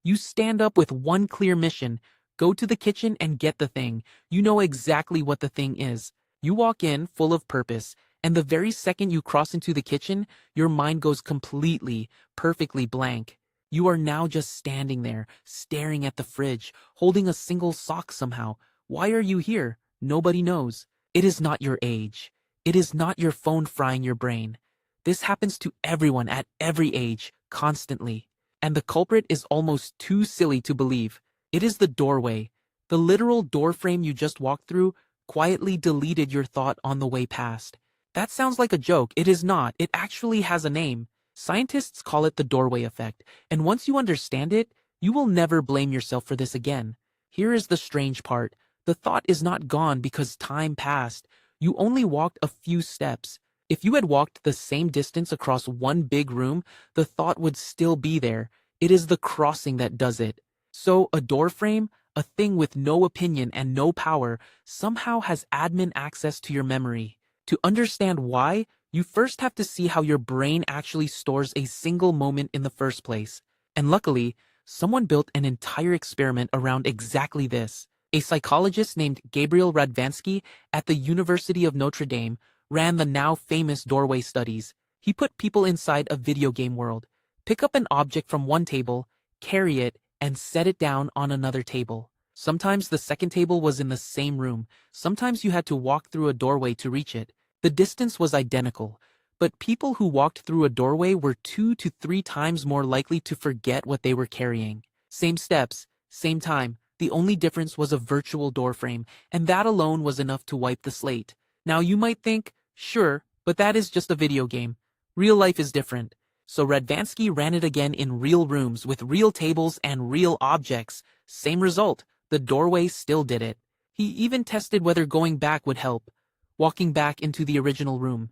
You stand up with one clear mission: go to the kitchen and get the thing. You know exactly what the thing is. You walk in full of purpose, and the very second you cross into the kitchen, your mind goes completely, perfectly blank. You are now just standing there, staring at the fridge, holding a single sock somehow. Why are you here? Nobody knows. It is not your age. It is not your phone frying your brain. This happens to everyone at every age, constantly. And the culprit is almost too silly to believe. It is the doorway. The literal doorframe you just walked through quietly deleted your thought on the way past. That sounds like a joke. It is not. It actually has a name. Scientists call it the doorway effect, and once you understand it, you will never blame yourself for this again. Here is the strange part. The thought is not gone because time passed. You only walked a few steps. If you had walked the same distance across one big room, the thought would still be there. It is the crossing that does it. So a doorframe, a thing with no opinion and no power, somehow has admin access to your memory. To understand why, you first have to see how your brain actually stores a single moment in the first place. And luckily, someone built an entire experiment around exactly this. A psychologist named Gabriel Radvansky at the University of Notre Dame ran the now famous doorway studies. He put people inside a video game world. Pick up an object from one table, carry it, and set it down on another table. Sometimes the second table was in the same room. Sometimes you had to walk through a doorway to reach it. The distance was identical, but people who walked through a doorway were 2 to 3 times more likely to forget what they were carrying. Same steps, same time. The only difference was a virtual doorframe, and that alone was enough to wipe the slate. Now you might think, sure, but that is just a video game. Real life is different. So Radvansky ran it again in real rooms with real tables and real objects. Same result. The doorway still did it. He even tested whether going back would help. Walking back into the original room.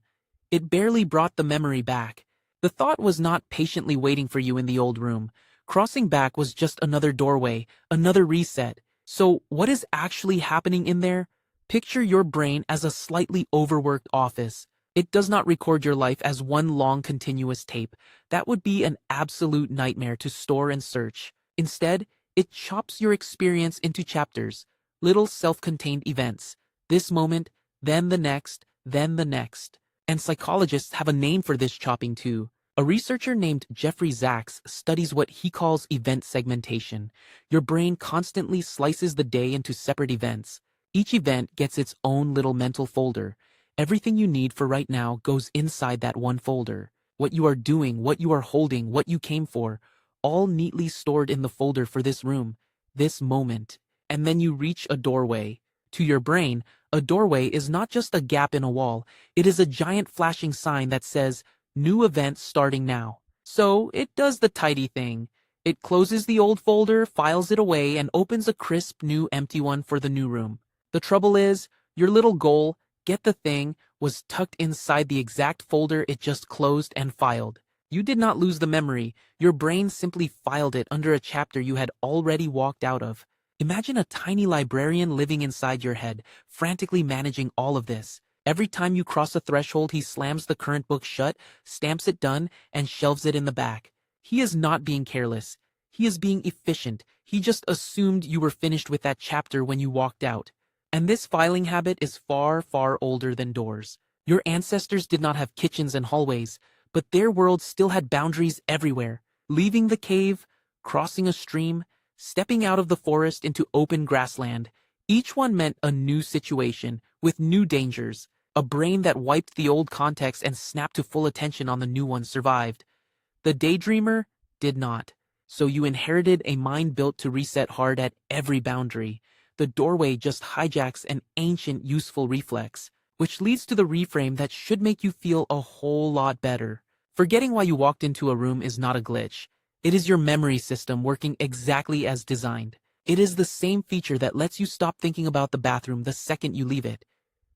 It barely brought the memory back. The thought was not patiently waiting for you in the old room. Crossing back was just another doorway, another reset. So what is actually happening in there? Picture your brain as a slightly overworked office. It does not record your life as one long continuous tape. That would be an absolute nightmare to store and search. Instead, it chops your experience into chapters, little self-contained events. This moment, then the next, then the next. And psychologists have a name for this chopping too. A researcher named Jeffrey Sachs studies what he calls event segmentation. Your brain constantly slices the day into separate events. Each event gets its own little mental folder. Everything you need for right now goes inside that one folder. What you are doing, what you are holding, what you came for, all neatly stored in the folder for this room, this moment. And then you reach a doorway. To your brain, a doorway is not just a gap in a wall. It is a giant flashing sign that says, "New event starting now." So it does the tidy thing. It closes the old folder, files it away, and opens a crisp new empty one for the new room. The trouble is, your little goal, get the thing, was tucked inside the exact folder it just closed and filed. You did not lose the memory. Your brain simply filed it under a chapter you had already walked out of. Imagine a tiny librarian living inside your head, frantically managing all of this. Every time you cross a threshold, he slams the current book shut, stamps it done, and shelves it in the back. He is not being careless. He is being efficient. He just assumed you were finished with that chapter when you walked out. And this filing habit is far, far older than doors. Your ancestors did not have kitchens and hallways, but their world still had boundaries everywhere. Leaving the cave, crossing a stream, stepping out of the forest into open grassland. Each one meant a new situation, with new dangers. A brain that wiped the old context and snapped to full attention on the new one survived. The daydreamer did not. So you inherited a mind built to reset hard at every boundary. The doorway just hijacks an ancient useful reflex, which leads to the reframe that should make you feel a whole lot better. Forgetting why you walked into a room is not a glitch. It is your memory system working exactly as designed. It is the same feature that lets you stop thinking about the bathroom the second you leave it.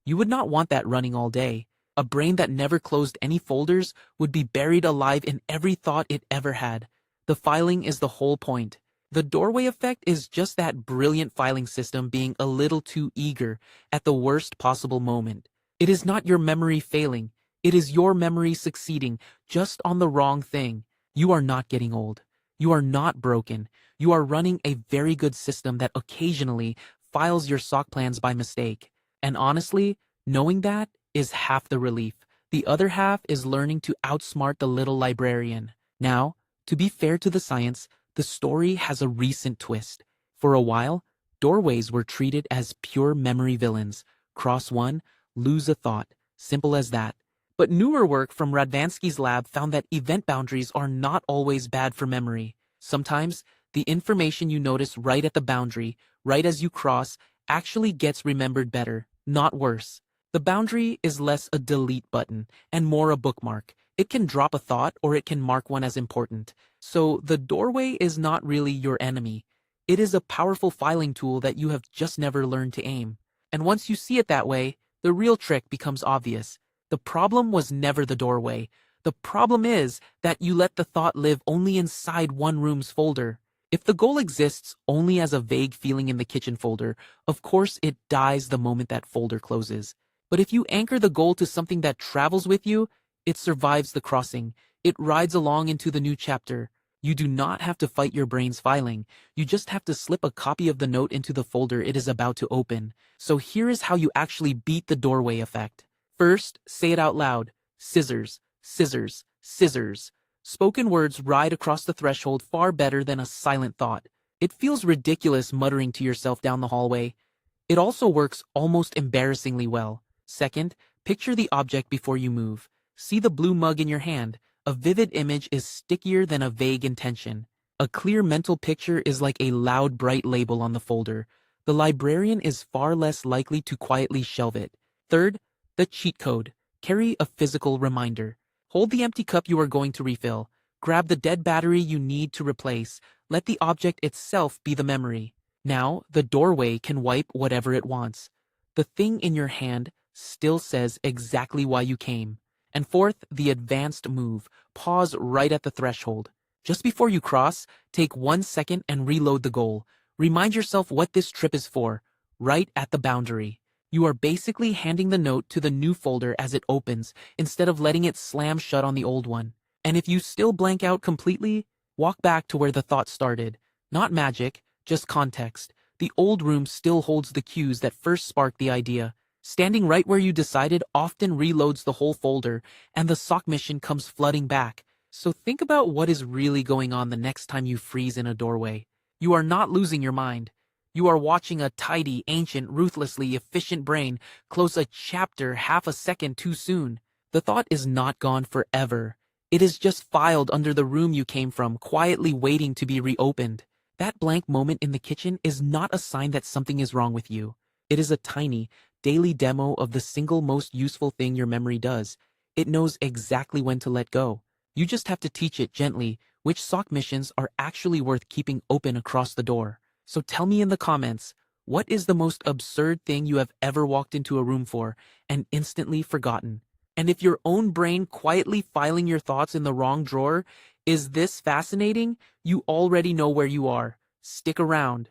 You would not want that running all day. A brain that never closed any folders would be buried alive in every thought it ever had. The filing is the whole point. The doorway effect is just that brilliant filing system being a little too eager at the worst possible moment. It is not your memory failing. It is your memory succeeding just on the wrong thing. You are not getting old. You are not broken. You are running a very good system that occasionally files your sock plans by mistake. And honestly, knowing that is half the relief. The other half is learning to outsmart the little librarian. Now, to be fair to the science, the story has a recent twist. For a while, doorways were treated as pure memory villains. Cross one, lose a thought. Simple as that. But newer work from Radvansky's lab found that event boundaries are not always bad for memory. Sometimes, the information you notice right at the boundary, right as you cross, actually gets remembered better, not worse. The boundary is less a delete button and more a bookmark. It can drop a thought or it can mark one as important. So the doorway is not really your enemy. It is a powerful filing tool that you have just never learned to aim. And once you see it that way, the real trick becomes obvious. The problem was never the doorway. The problem is that you let the thought live only inside one room's folder. If the goal exists only as a vague feeling in the kitchen folder, of course it dies the moment that folder closes. But if you anchor the goal to something that travels with you, it survives the crossing. It rides along into the new chapter. You do not have to fight your brain's filing. You just have to slip a copy of the note into the folder it is about to open. So here is how you actually beat the doorway effect. First, say it out loud. Scissors, scissors, scissors. Spoken words ride across the threshold far better than a silent thought. It feels ridiculous muttering to yourself down the hallway. It also works almost embarrassingly well. Second, picture the object before you move. See the blue mug in your hand. A vivid image is stickier than a vague intention. A clear mental picture is like a loud, bright label on the folder. The librarian is far less likely to quietly shelve it. Third, the cheat code. Carry a physical reminder. Hold the empty cup you are going to refill. Grab the dead battery you need to replace. Let the object itself be the memory. Now, the doorway can wipe whatever it wants. The thing in your hand still says exactly why you came. And fourth, the advanced move. Pause right at the threshold. Just before you cross, take 1 second and reload the goal. Remind yourself what this trip is for, right at the boundary. You are basically handing the note to the new folder as it opens, instead of letting it slam shut on the old one. And if you still blank out completely, walk back to where the thought started. Not magic, just context. The old room still holds the cues that first sparked the idea. Standing right where you decided often reloads the whole folder, and the sock mission comes flooding back. So think about what is really going on the next time you freeze in a doorway. You are not losing your mind. You are watching a tidy, ancient, ruthlessly efficient brain close a chapter half a second too soon. The thought is not gone forever. It is just filed under the room you came from, quietly waiting to be reopened. That blank moment in the kitchen is not a sign that something is wrong with you. It is a tiny, daily demo of the single most useful thing your memory does. It knows exactly when to let go. You just have to teach it gently which sock missions are actually worth keeping open across the door. So tell me in the comments, what is the most absurd thing you have ever walked into a room for and instantly forgotten? And if your own brain quietly filing your thoughts in the wrong drawer is this fascinating, you already know where you are. Stick around.